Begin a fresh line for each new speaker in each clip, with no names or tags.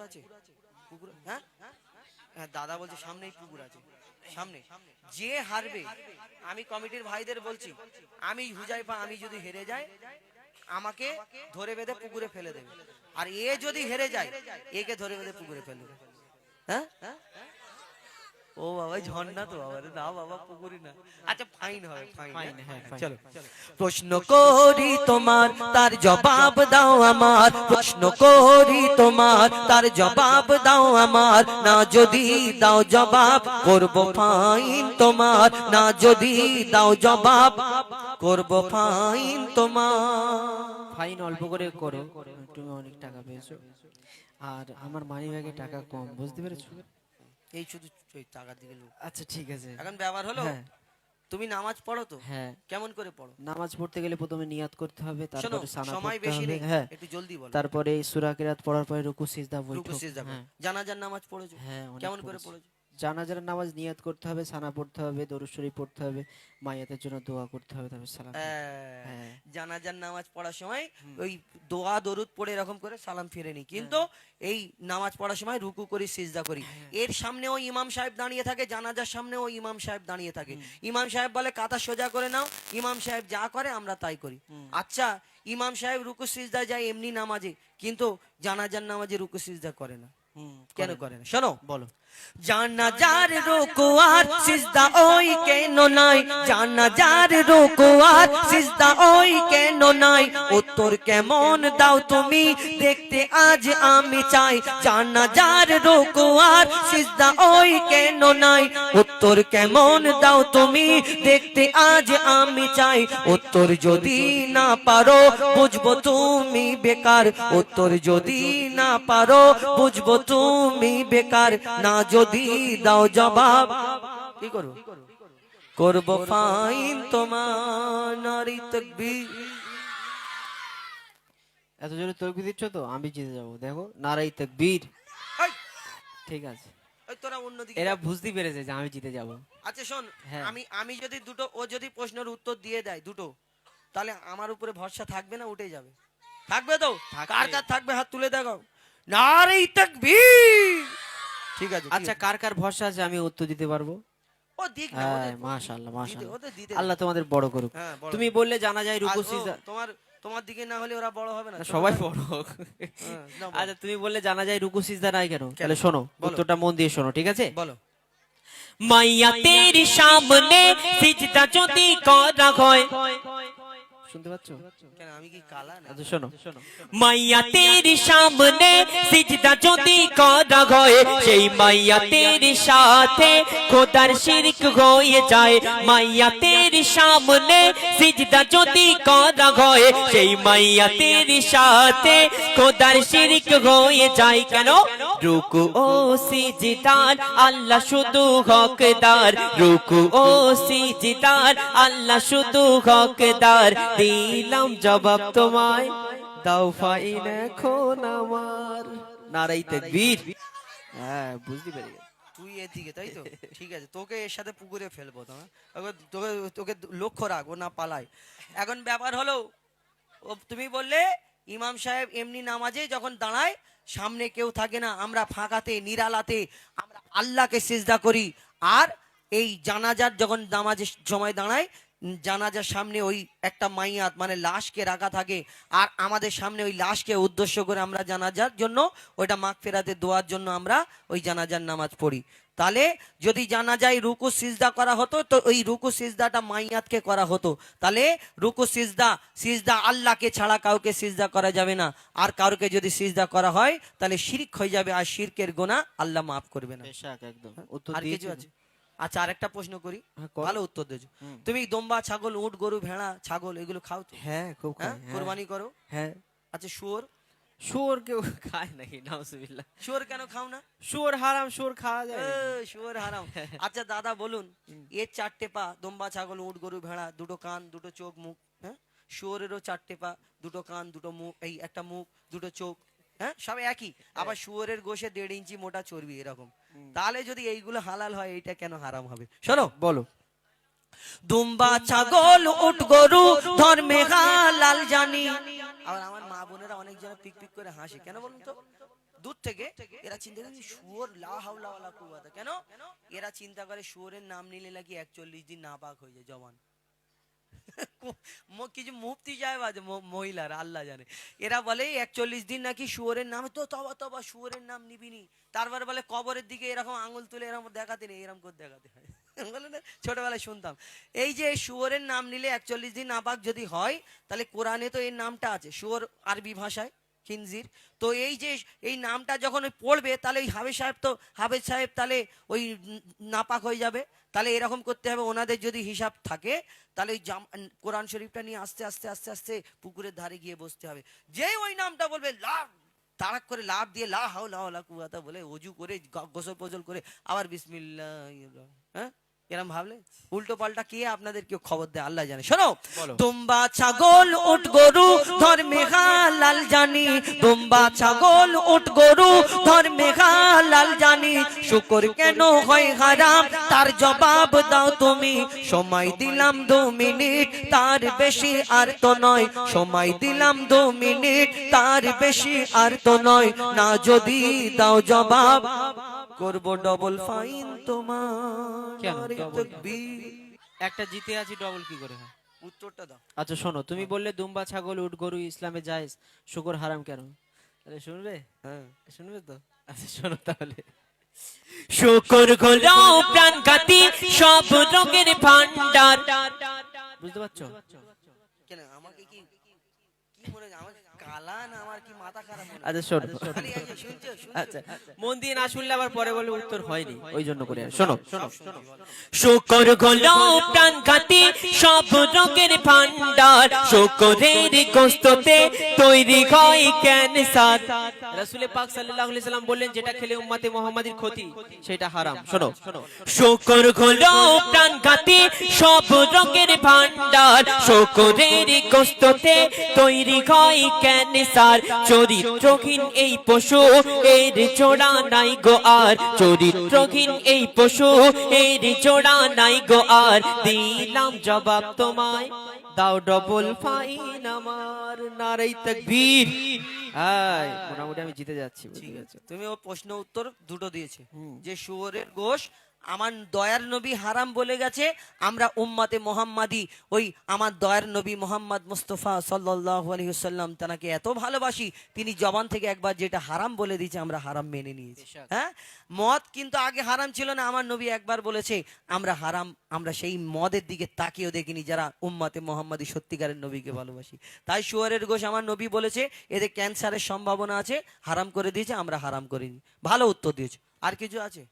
আছে? পুকুর, হ্যাঁ হ্যাঁ, দাদা বলছে সামনেই পুকুর আছে, সামনে। যে হারবে, আমি কমিটির ভাইদের বলছি, আমি হুজাইফা, আমি যদি হেরে যাই আমাকে ধরে বেঁধে পুকুরে ফেলে দেবে, আর এ যদি হেরে যায় একে ধরে বেঁধে পুকুরে ফেলে দেবে। হ্যাঁ, ও বাবা ঝর্ণা তো বাবা, না বাবা পুকুরি না। আচ্ছা ফাইন হবে, ফাইন। চলো প্রশ্ন করি তোমার, তার জবাব দাও আমার। প্রশ্ন করি তোমার, তার জবাব দাও আমার। না যদি দাও জবাব করব ফাইন তোমার। না যদি দাও জবাব করব ফাইন তোমার।
ফাইন অল্প করে করো, তুমি অনেক টাকা পেয়েছো আর আমার মানি ব্যাগে টাকা কম, বুঝতে পেরেছো?
এই শুধু টাকার দিকে লোক।
আচ্ছা ঠিক আছে,
এখন ব্যবহার হলো।
হ্যাঁ
তুমি নামাজ পড়ো তো?
হ্যাঁ।
কেমন করে পড়ো?
নামাজ পড়তে গেলে প্রথমে নিয়াত করতে হবে,
শোনো,
তারপরে সানা
সময়
পড়তে
বেশি
হবে,
নেই,
হ্যাঁ
একটু জলদি বলো।
তারপরে সূরা কিরাত পড়ার পরে রুকু সিজদা
রুকু
বৈঠক,
সিজদা করো।
হ্যাঁ
জানাজার নামাজ পড়েছো?
হ্যাঁ অনেক
কেমন করে
পড়েছি।
পড়েছো?
জানাজার নামাজ নিয়াত করতে হবে, সানা পড়তে হবে, দরুদ শরীফ পড়তে হবে, মাইয়াতের জন্য দোয়া করতে হবে, তারপর সালাম দিতে হবে। হ্যাঁ
জানাজার নামাজ পড়ার সময় ওই দোয়া দরুদ পড়ে এরকম করে সালাম ফিরে নি, কিন্তু এই নামাজ পড়ার সময় রুকু করি, সিজদা করি। এর সামনেও ইমাম সাহেব দাঁড়িয়ে থাকে, জানাজার সামনেও ইমাম সাহেব দাঁড়িয়ে থাকে। ইমাম সাহেব বলে কাঁধা সোজা করে নাও, ইমাম সাহেব যা করে আমরা তাই করি। আচ্ছা, ইমাম সাহেব রুকু সিজদা যায় এমনি নামাজে, কিন্তু জানাজার নামাজে রুকু সিজদা করে না। কেন করে না শোনো,
বলো।
জানাজার রুকু আর সিজদা ওই কেন নাই? জানাজার রুকু আর সিজদা ওই কেন নাই? উত্তর কেমন দাও তুমি দেখতে আজ আমি চাই। জানাজার রুকু আর সিজদা ওই কেন নাই? উত্তর কেমন দাও তুমি দেখতে আজ আমি চাই। উত্তর যদি না পারো বুঝবো তুমি বেকার। উত্তর যদি না পারো বুঝবো তুমি বেকার। না যদি দাও জবাব কি করো? করব ফাইন তোমার। নারী তাকবীর।
এত জোরে তকবীর দিচ্ছ তো আমি জিতে যাবো, দেখো নারাই তাকবীর।
এই,
ঠিক আছে,
ওই তোরা অন্যদিকে
এরা
যা।
বুঝতে পেরেছে যে আমি জিতে যাব।
আচ্ছা শোন,
হ্যাঁ।
আমি যদি দুটো, ও যদি প্রশ্নের উত্তর দিয়ে দেয় দুটো, তাহলে আমার উপরে ভরসা থাকবে না উঠে যাবে? থাকবে তো?
থাকবে।
কার কার থাকবে হাত তুলে দেখাও। নারী তাকবীর। ঠিক আছে,
আচ্ছা কার কার ভরসা আছে আমি উত্তর দিতে পারবো?
ও দিক না,
হ্যাঁ
ওদের
মাশাআল্লাহ
দিতে,
মাশাআল্লাহ,
ওদের দিতে
আল্লাহ তোমাদের বড় করুক।
হ্যাঁ, বড়
তুমি
করুক।
বললে জানা যায় রুকু
আর ও,
সিজদা,
তোমার দিকে না হলে ওরা বড় হবে না, ছোট
সবাই
থাকবে।
বড় হোক।
হ্যাঁ, নাও বলো।
আচ্ছা তুমি বললে জানা যায় রুকু সিজদা নাই কেন, তাহলে শোনো
বলো।
উত্তরটা মন দিয়ে শোনো, ঠিক আছে?
বলো।
মাইয়া তেরি সামনে সিজদা যদি করা হয়,
শুনতে পাচ্ছ?
কেন আমি কি কালা না?
আচ্ছা শোনো,
মাইয়া তেরি সামনে সিজদা যদি করা হয়, সেই মাইয়া তেরি সাথে খোদার শিরক হয়ে যায়। মাইয়া তেরি সামনে সিজদা যদি করা হয়, সেই মাইয়া তেরি সাথে খোদার শিরক হয়ে যায়। কেন? রুকু ও সিজদার আল্লাহ শুধু হকদার। রুকু ও সিজদার আল্লাহ শুধু হকদার। দিলাম জবাব তোমায়,
দাও ফাইন এখন আমার। নারাই তাকবীর। হ্যাঁ বুঝতে পেরে গেছি।
তুই এদিকে তাই তো? ঠিক আছে, তোকে এর সাথে পুকুরে ফেলবো। তোকে তোকে লক্ষ্য রাখবো না পালায়। এখন ব্যাপার হলো, ও তুমি বললে ইমাম সাহেব এমনি নামাজে যখন দাঁড়ায় সামনে কেউ থাকে না, আমরা ফাঁকাতে নিরালাতে আমরা আল্লাহকে সিজদা করি। আর এই জানাজার যখন নামাজের সময় দাঁড়ায়, জানাজার সামনে ওই একটা মাইয়াত মানে লাশকে রাখা থাকে, আর আমাদের সামনে ওই লাশকে উদ্দেশ্য করে আমরা জানাজার জন্য ওইটা মাগফিরাতে দোয়ার জন্য আমরা ওই জানাজার নামাজ পড়ি। তাহলে যদি জানা যায় রুকু সিজদা করা হতো, তো ওই রুকু সিজদাটা মাইয়াতকে করা হতো। তাহলে রুকু সিজদা, সিজদা আল্লাহকে ছাড়া কাউকে সিজদা করা যাবে না। আর কাউকে যদি সিজদা করা হয় তাহলে শিরক হয়ে যাবে, আর শিরকের গুনাহ আল্লাহ মাফ করবে না।
বেশক একদম উত্তর
আর কিছু
দিয়েছো।
আছে? আচ্ছা আরেকটা প্রশ্ন করি,
হ্যাঁ, করো।
ভালো উত্তর দিয়েছো। তুমি দম্বা, ছাগল, উট, গরু, ভেড়া, ছাগল এগুলো খাও তো?
হ্যাঁ খুব খাই,
হ্যাঁ,
হ্যাঁ।
কোরবানি করো?
হ্যাঁ।
আচ্ছা শুয়োর?
শুয়োর কেউ খায় নাকি? নাউজুবিল্লাহ।
শুয়োর কেন খাও না?
শুয়োর হারাম, শুয়োর খাওয়া যায় নাকি?
শুয়োর হারাম। আচ্ছা দাদা বলুন, এর চারটে পা, দম্বা, ছাগল, উট, গরু, ভেড়া, দুটো কান, দুটো চোখ, মুখ, হ্যাঁ? শুয়োরেরও চারটে পা, দুটো কান, দুটো মুখ, এই একটা মুখ, দুটো চোখ, হ্যাঁ সব একই। আবার শুয়োরের গোশে 1.5 ইঞ্চি মোটা চর্বি এরকম। তাহলে যদি এইগুলো হালাল হয়, এইটা কেন হারাম হবে? শোনো,
বলো।
দুম্বা, ছাগল, উট, গরু ধর্মে হালাল জানি। আবার আমার মা বোনেরা অনেক জন পিক পিক করে হাসে, কেন বলুন তো? দূর থেকে এরা চিন্তা করে শুয়োর লা হাওলা ওয়ালা কুওয়াতা, কেন এরা চিন্তা করে শুয়োরের নাম নিলে নাকি 41 দিন নাপাক হয়ে যায় জবান। কিছু মুফতি সাহেব আছে মহিলার আল্লাহ জানে, এরা বলে 41 দিন নাকি শুয়োরের নাম, তো তবা তবা শুয়োরের নাম নিবিনি। তারপর বলে কবরের দিকে এরকম আঙুল তুলে এরকম দেখাতে নেই, এরকম করে দেখাতে হয়। বলে না, ছোটবেলায় শুনতাম। এই যে শুয়োরের নাম নিলে 41 দিন নাপাক যদি হয়, তাহলে কোরআনে তো এর নামটা আছে, শুয়োর আরবি ভাষায় খিনজির। তো এই যে এই নামটা যখন ওই পড়বে, তাহলে ওই হাফেজ সাহেব তাহলে ওই নাপাক হয়ে যাবে। তাহলে এরকম করতে হবে, ওনাদের যদি হিসাব থাকে তাহলে ওই কোরআন শরীফটা নিয়ে আস্তে আস্তে আস্তে আস্তে পুকুরের ধারে গিয়ে বসতে হবে। যে ওই নামটা বলবে লাভ তাড়াক করে লাভ দিয়ে লা হাওলা ওয়ালা কুওয়াতা বলে অজু করে গোসল পোজল করে আবার বিসমিল্লাহ, হ্যাঁ এরম ভাবলে উল্টো পাল্টা কে আপনাদের কেউ খবর দেয় আল্লাহ জানে। শোনো, দুম্বা ছাগল উট গরু ধর্মে হালাল জানি, দুম্বা ছাগল উট গরু ধর্মে হালাল জানি, শুকর কেন হয় হারাম তার জবাব দাও তুমি। সময় দিলাম 2 মিনিট তার বেশি আর তো নয়, সময় দিলাম 2 মিনিট তার বেশি আর তো নয়, না যদি দাও জবাব করব ডবল ফাইন তোমার।
কেন
নারে
double?
তাকবীর।
একটা জিতে আছি, ডবল কি করে হয়?
উত্তরটা দাও।
আচ্ছা শোনো, তুমি বললে দুম্বা ছাগল উট গরু ইসলামে জায়েজ, শুকর হারাম কেন? তাহলে শুনবে?
হ্যাঁ
শুনবে তো? আচ্ছা শোনো তাহলে।
শুকর হলো প্রাণঘাতী সব রোগের ভান্ডার।
বুঝতে পারছো?
কেন আমাকে কি কি মনে হয়, আমাকে কালা না আমার কি মাথা খারাপ মনে হয়?
আচ্ছা শোনো।
খালি এই যে শুনছো
আচ্ছা মন দিয়ে না শুনলে আবার পরে বলে উত্তর হয়নি, ওই জন্য করে। শোনো শোনো
শুকর হলো প্রাণঘাতী সব রোগের ভান্ডার, শুকরের গোশতে তৈরি হয় ক্যান্সার।
রাসূল পাক সাল্লাল্লাহু আলাইহি সাল্লাম বললেন, যেটা খেলে উম্মতে মুহাম্মাদির ক্ষতি সেটা হারাম। শোনো
শুকর হলো প্রাণঘাতী সব রোগের ভান্ডার, শুকরের গোশতে তৈরি হয় ক্যান্সার। চরিত্রহীন এই পশু এর জোড়া নাই গো আর, চরিত্রহীন এই পশু এর জোড়া নাই গো আর। দিলাম জবাব তোমায়,
দাও ডবল ফাইন আমার। নারে তাকবীর। হাই মোটামুটি আমি জিতে যাচ্ছি।
ঠিক আছে, তুমি ও প্রশ্ন উত্তর দুটো দিয়েছে,
হুম।
যে শুয়োরের গোশ আমার দয়ার নবী হারাম বলে গেছে, আমরা উম্মতে মোহাম্মদী ওই আমার দয়ার নবী মোহাম্মদ মুস্তাফা সাল্লাল্লাহু আলাইহি ওয়াসাল্লাম তাকে এত ভালোবাসি, তিনি জবান থেকে একবার যেটা হারাম বলে দিয়েছে আমরা হারাম মেনে নিয়েছি। হ্যাঁ, মদ কিন্তু আগে হারাম ছিল না, আমার নবী একবার বলেছে আমরা হারাম, আমরা সেই মদের দিকে তাকিয়েও দেখিনি যারা উম্মতে মোহাম্মদী সত্যিকারের নবীকে ভালোবাসি। তাই শুয়োরের গোশ আমার নবী বলেছে এতে ক্যান্সারের সম্ভাবনা আছে, হারাম করে দিয়েছে, আমরা হারাম করিনি। ভালো উত্তর দিয়েছো। আর কিছু আছে?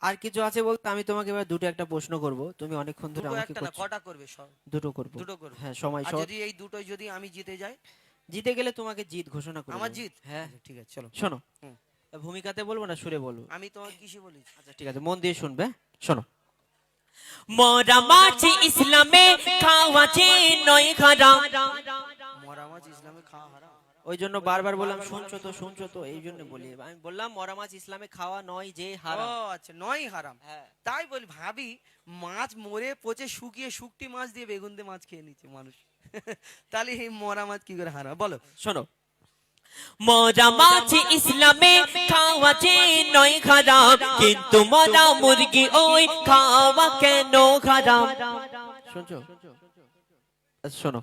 আর কিছু আছে বলতে আমি তোমাকে এবার দুটো একটা প্রশ্ন করব, তুমি অনেকক্ষণ ধরে
দুটো
আমাকে
একটা না,
করছো।
কটা করবে? সব
দুটো করব।
দুটো করবে।
হ্যাঁ সময়
আর
শর্ট।
যদি এই দুটোই যদি আমি জিতে যাই?
জিতে গেলে তোমাকে জিত ঘোষণা করব।
আমার জিত?
হ্যাঁ
আচ্ছা, ঠিক আছে চলো।
শোনো,
হুম।
ভূমিকাতে বলবো না সুরে বলবো?
আমি তোমাকে কিসে বলেছি?
আচ্ছা ঠিক আছে, মন দিয়ে শুনবে। শোনো,
মরা মাছ ইসলামে খাওয়া যে নয় হারাম।
মরা মাছ ইসলামে খাওয়া হারাম?
ওই জন্য বারবার বললাম শুনছো তো এই জন্য বলি। আমি বললাম মরা মাছ ইসলামে খাওয়া নয় যে
ও
হারাম।
আচ্ছা, নয় হারাম।
হ্যাঁ।
তাই বলি, ভাবি মাছ মরে পচে শুকিয়ে শুকটি মাছ দিয়ে বেগুন দিয়ে মাছ খেয়ে নিচ্ছে মানুষ। তাহলে এই মরা মাছ কি করে হারাম বলো?
শোনো,
মরা মাছ ইসলামে খাওয়া যে নয় হারাম, কিন্তু মরা মুরগি ওই খাওয়া কেন হারাম?
শুনছো? আচ্ছা, শোনো,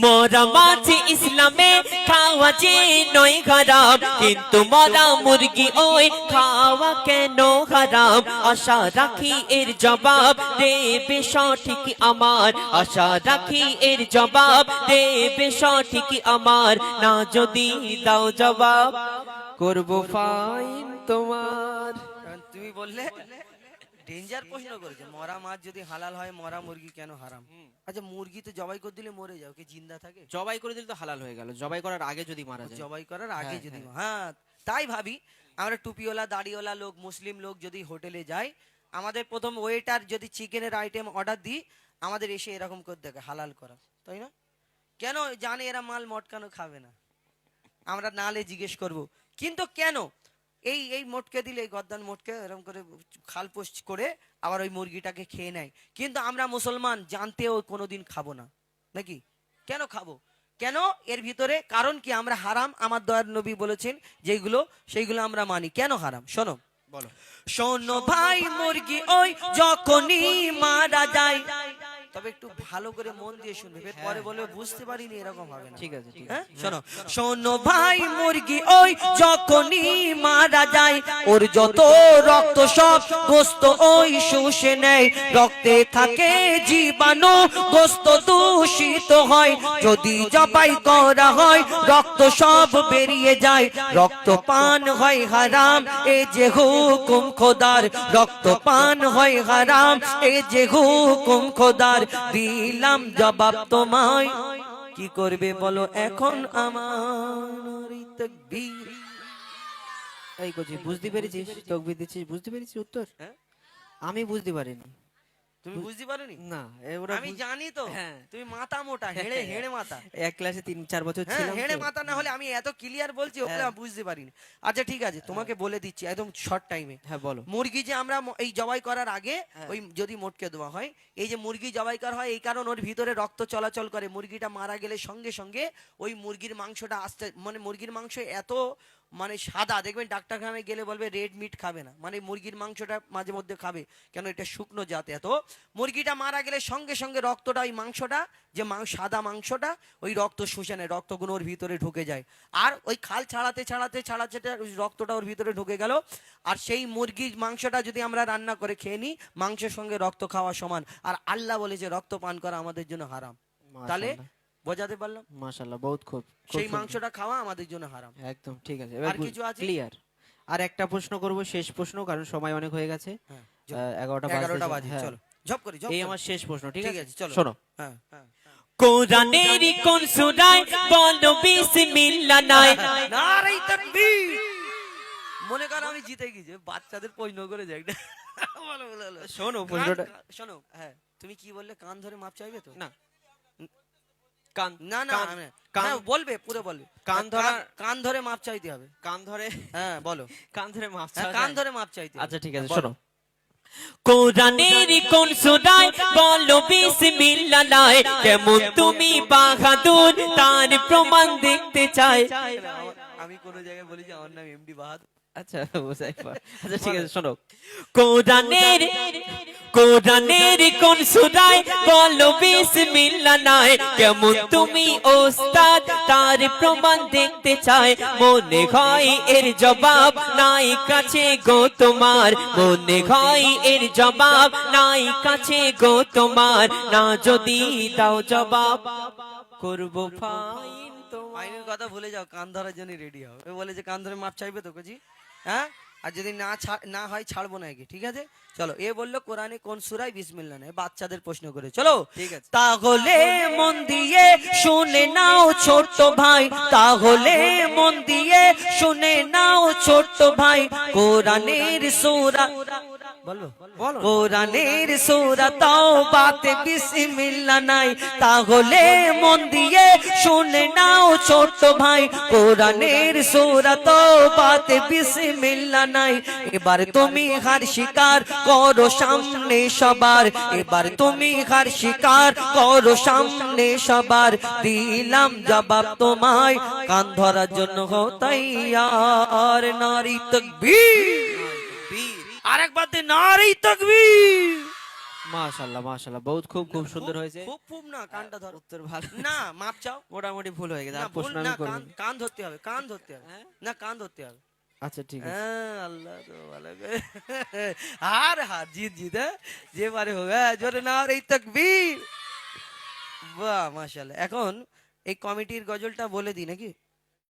মরা মাছ ইসলামে খাওয়া যে নয় হারাম, কিন্তু মরা মুরগি ওই খাওয়া কেন হারাম? আশা রাখি এর জবাব দেবে সঠিক আমার, আশা রাখি এর জবাব দেবে সঠিক আমার। না যদি দাও জবাব
করব ফাইন তোমার।
তুমি বললে ডেঞ্জার প্রশ্ন করেছে, মরা মাছ যদি হালাল হয় মরা মুরগি কেন হারাম? আচ্ছা, মুরগি তো জবাই করে দিলে মরে যাও, কি জিন্দা থাকে?
জবাই করে দিলে তো হালাল হয়ে গেল, জবাই করার আগে যদি মারা যায়।
জবাই করার আগে
হ্যাঁ,
যদি,
হ্যাঁ।
হ্যাঁ তাই ভাবি আমরা টুপিওয়ালা দাড়িওয়ালা লোক মুসলিম লোক যদি হোটেলে যাই, আমাদের প্রথম ওয়েটার যদি চিকেনের আইটেম অর্ডার দিই, আমাদের এসে এরকম করে দেখে হালাল করা, তাই না? কেন জানে এরা মাল মটকানো খাবে না, আমরা নালে জিজ্ঞেস করব। কিন্তু কেন এই এই মোটকে দিলে, এই গদ্দান মোটকে এরকম করে খাল পোস্ট করে আবার ওই মুরগিটাকে খেয়ে নেয়, কিন্তু আমরা মুসলমান জানতেও কোনোদিন খাবো না নাকি? কেন খাবো? কেন এর ভিতরে কারণ কি? আমরা হারাম আমার দয়ার নবী বলেছেন যেগুলো সেইগুলো আমরা মানি। কেন হারাম শোনো,
বলো।
শোনো ভাই, মুরগি ওই যখনই মারা যায়, তবে একটু ভালো করে মন দিয়ে শুনবে, পরে বলে বুঝতে পারিনি, এরকম হবে না।
ঠিক আছে, ঠিক আছে।
হ্যাঁ শোনো, শোনো ভাই, মুরগি ওই যখনই মারা যায়, ওর যত রক্ত সব গোস্ত ওই শুষে নেয়, রক্তে থাকে জীবাণু, গোস্ত দূষিত হয়, যদি জবাই করা হয় রক্ত সব বেরিয়ে যায়, রক্ত পান হয় হারাম, এ যে হুকুম খোদার, রক্ত পান হয় হারাম, এ যে হুকুম খোদার, দিলাম জবাব তোমায়, কি করবে বলো এখন আমার তাকবীর।
এই কচি, বুঝতে পেরেছিস? তকবির দিচ্ছিস, বুঝতে পেরেছিস উত্তর?
হ্যাঁ?
আমি বুঝতে পারিনি।
তুমি বুঝতে পারোনি?
না, ওরা
আমি জানি তো,
হ্যাঁ।
তুমি মাথা মোটা, হেড়ে হেড়ে মাথা।
এক ক্লাসে 3-4 বছর
হ্যাঁ,
ছিলাম
হেড়ে
তো।
মাথা না হলে আমি এত ক্লিয়ার বলছি, ওকে
হ্যাঁ।
আমি বুঝতে পারিনি। আচ্ছা ঠিক আছে, তোমাকে বলে দিচ্ছি একদম শর্ট টাইমে।
হ্যাঁ, বলো।
মুরগি যে আমরা এই জবাই করার আগে
হ্যাঁ।
ওই যদি মোটকে দেওয়া হয়, এই যে মুরগি জবাই করা হয় এই কারণ ওর ভিতরে রক্ত চলাচল করে, মুরগিটা মারা গেলে সঙ্গে সঙ্গে ওই মুরগির মাংসটা আস্তে, মানে মুরগির মাংস এত মানে সাদা, দেখবেন ডাক্তারখানে গেলে বলবে রেড মিট খাবে না, মানে মুরগির মাংসটা মাঝে মধ্যে খাবে, কেন এটা শুকনো জাত। এত মুরগিটা মারা গেলে সঙ্গে সঙ্গে রক্তটা, ওই মাংসটা যে সাদা মাংসটা, ওই রক্ত শুষে নেয়, রক্তগুলো ওর ভিতরে ঢুকে যায়, আর ওই খাল ছাড়াতে ছাড়াতে ছাড়াতে ওই রক্তটা ওর ভিতরে ঢুকে গেল, আর সেই মুরগির মাংসটা যদি আমরা রান্না করে খেয়ে নিই, মাংসের সঙ্গে রক্ত খাওয়া সমান, আর আল্লাহ বলে যে রক্ত পান করা আমাদের জন্য হারাম। তাহলে বোঝাতে পারলাম?
মাশাআল্লাহ, বহুত খুব
সেই মাংসটা খাওয়া আমাদের জন্য হারাম।
একদম ঠিক আছে।
আর কিছু আছে?
ক্লিয়ার। আর একটা প্রশ্ন করব, শেষ প্রশ্ন, কারণ সময় অনেক হয়ে গেছে।
হ্যাঁ,
11টা
বাজে,
হ্যাঁ।
চলো ঝপ করে ঝপ
এই
করে।
আমার শেষ প্রশ্ন, ঠিক
ঠিক
আছে?
আছে, চলো।
শোনো।
হ্যাঁ হ্যাঁ।
কোরআনের কোন সূরায় বলো বিসমিল্লাহ নাই?
নারে তাকবীর। মনে করো আমি জিতে গেছি, বাচ্চাদের প্রশ্ন করে যাই না। বলো বলো বলো।
শোনো প্রশ্নটা।
শোনো,
হ্যাঁ,
তুমি কি বললে? কান ধরে মাপ চাইবে তো?
না, কান
না না,
কান
বলবে, পুরো বলবে।
কান ধরা,
কান ধরে মাপ চাইতে হবে।
কান ধরে,
হ্যাঁ বলো।
কান ধরে মাপ
হ্যাঁ,
চাওয়া
কান
যায়?
ধরে মাপ চাইতে হবে।
আচ্ছা ঠিক আছে,
বলো।
শোনো।
কোরআনের কোন সূরায় বলো বিসমিল্লাহ নাই? কেমন তুমি বাহাদুর, তার প্রমাণ দেখতে চাই।
আমি কোন জায়গায় বলি যে আমার নাম এমডি বাহাদুর?
আচ্ছা বুঝাইবার। আচ্ছা ঠিক আছে, শোনো।
কোরআনের কোন সূরায় বলো বিসমিল্লাহ নাই? কেমন তুমি ওস্তাদ, তার প্রমাণ দেখতে চাই, মনে হয় এর জবাব নাই কাছে গো তোমার, মনে হয় এর জবাব নাই কাছে গো তোমার, না যদি দাও জবাব করব ফাইন তোমার।
আইনের কথা ভুলে যাও, কান ধরার জন্য রেডি হও। এ বলে যে কান ধরে মাপ চাইবে তো কজি, হ্যাঁ? আর যদি না হয় ছাড়বো না একে, ঠিক আছে? চলো, এ বললো কোরআনে কোন সূরায় বিসমিল্লাহ নাই, বাচ্চাদের প্রশ্ন করে। চলো
ঠিক আছে।
তাহলে মন দিয়ে শুনে নাও ছোট ভাই, তাহলে মন দিয়ে শুনে নাও ছোট ভাই, কোরআনের সূরা, বলবো
বলো।
কোরআনের সূরা তাওবাতে বিসমিল্লাহ নাই, তাহলে মন দিয়ে শুনে নাও ছোট ভাই, কোরআনের সূরা তাওবাতে বিসমিল্লাহ নাই, এবার তুমি হার স্বীকার করো সামনে সবার, এবার তুমি হার স্বীকার করো সামনে সবার, দিলাম জবাব তোমায়, কান ধরার জন্য হও তৈয়ার, নারী তাকবীর। আরেকবার দে নারী তাকবীর।
মাশাআল্লাহ, মাশাআল্লাহ, বহুত খুব খুব সুন্দর হয়েছে।
খুব খুব না, কানটা ধর।
উত্তর ভালো
না, মাপ চাও।
মোটামুটি ভুল হয়ে গেছে,
না,
আর
ভুল
প্রশ্ন
না,
আমি করব
কান কান ধরতে হবে, কান ধরতে হবে। না, কান ধরতে হবে।
আচ্ছা ঠিক আছে।
হ্যাঁ, আল্লাহ তো ভালো করে। হার জিত হ্যাঁ? যে পারে হোক, হ্যাঁ, জোরে নারী তাকবীর। বাহ, মাশাআল্লাহ। এখন এই কমিটির গজলটা বলে দিই নাকি?